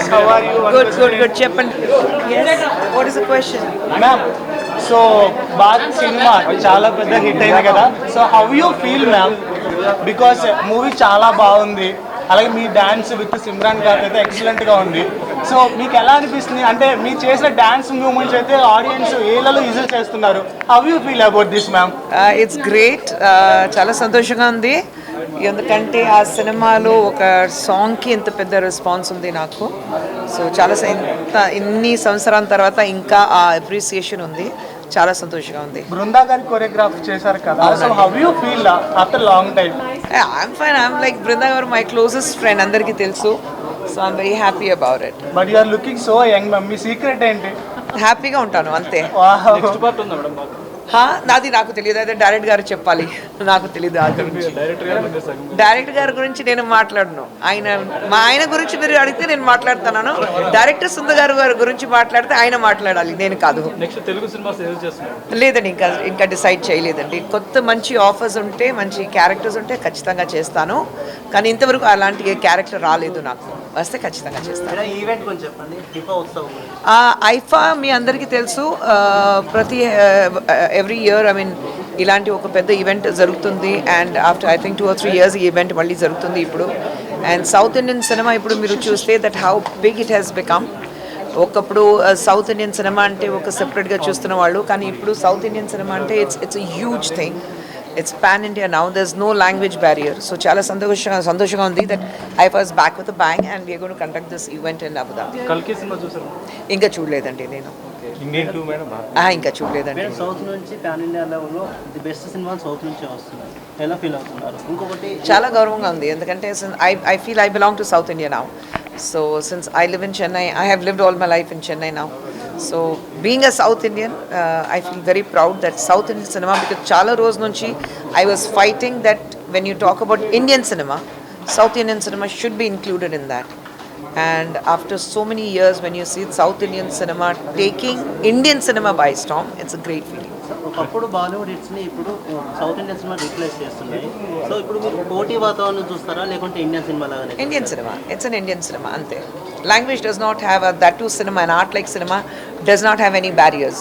Yes, how are you? Good. Cheppan. Yes. What is the question? Ma'am so బాత్ సినిమా చాలా పెద్ద hit అయింది కదా, so how you feel ma'am? Because movie చాలా బాగుంది, అలాగే మీ డ్యాన్స్ విత్ సిమ్రాన్ గారు అయితే ఎక్సలెంట్గా ఉంది. సో మీకు ఎలా అనిపిస్తుంది? అంటే మీరు చేసిన డ్యాన్స్ మూమెంట్స్ అయితే ఆడియన్స్ ఏళ్ళలో విజిల్ చేస్తున్నారు. How you feel about this ma'am? It's great. చాలా సంతోషంగా ఉంది, ఎందుకంటే ఆ సినిమాలో ఒక సాంగ్కి ఇంత పెద్ద రెస్పాన్స్ ఉంది నాకు. సో చాలా ఇన్ని సంవత్సరాల తర్వాత ఇంకా ఆ అప్రిసియేషన్ ఉంది, చాలా సంతోషంగా ఉంది. బృందా గారి కొరియోగ్రాఫ్ చేశారు కదా, so how you feel after long time? I'm fine. I'm like Brinda గారు మై క్లోజెస్ట్ ఫ్రెండ్, అందరికీ తెలుసు. So I'm very happy about it. But you are looking so young ma'am, మీ సీక్రెట్ ఏంటి? హ్యాపీగా ఉంటాను అంతే. నాది నాకు తెలియదు, అదే డైరెక్ట్ గారు చెప్పాలి, నాకు తెలియదు. డైరెక్టర్ గారి గురించి నేను మాట్లాడను. ఆయన గురించి మీరు అడిగితే నేను మాట్లాడుతున్నాను. డైరెక్టర్ సుందర్ గారి గురించి మాట్లాడితే ఆయన మాట్లాడాలి, నేను కాదు. లేదండి, ఇంకా డిసైడ్ చేయలేదండి. కొత్త మంచి ఆఫర్స్ ఉంటే, మంచి క్యారెక్టర్స్ ఉంటే ఖచ్చితంగా చేస్తాను. కానీ ఇంతవరకు అలాంటి ఏ క్యారెక్టర్ రాలేదు, నాకు వస్తే ఖచ్చితంగా చేస్తాను. ఐఫా మీ అందరికీ తెలుసు, ప్రతి ఎవ్రీ ఇయర్ ఇలాంటి ఒక పెద్ద ఈవెంట్ జరుగుతుంది. And after I think 2 or 3 years ఈ ఈవెంట్ మళ్ళీ జరుగుతుంది ఇప్పుడు. అండ్ సౌత్ ఇండియన్ సినిమా ఇప్పుడు మీరు చూస్తే that how big it has become. ఒకప్పుడు సౌత్ ఇండియన్ సినిమా అంటే ఒక సెపరేట్గా చూస్తున్న వాళ్ళు, కానీ ఇప్పుడు సౌత్ ఇండియన్ సినిమా అంటే it's a huge thing. It's pan India now, there is no language barrier. So చాలా సంతోషంగా ఉంది that IIFA is back with bang and we're going to conduct this event in Abu Dhabi. ఇంకా చూడలేదండి నేను, ఇంకా చూడలేదండి. South నుంచి పాన్ ఇండియా లెవెల్లో ది బెస్ట్ సినిమా సౌత్ నుంచి వస్తుంది, ఎలా ఫీల్ అవుతున్నారు? ఇంకొకటి చాలా గౌరవంగా ఉంది, ఎందుకంటే I feel I belong to south India now. So since I live in Chennai, I have lived all my life in Chennai now. So being a south Indian, I feel very proud that south Indian cinema, because చాలా రోజు నుంచి I was fighting that when you talk about Indian cinema, south Indian cinema should be included in that. And after so many years, when you see South Indian cinema taking Indian cinema by storm, it's a great feeling. ఒకప్పుడు బాలీవుడ్ హిట్స్ని ఇప్పుడు south Indian cinema replace చేస్తున్నాయి. So ఇప్పుడు మీరు పోటీ వాతావరణం చూస్తారా, లేకుంటే Indian cinema లాగానే? Indian cinema, it's an Indian cinema, ante. Language does not have that too. Cinema, an art like cinema does not have any barriers.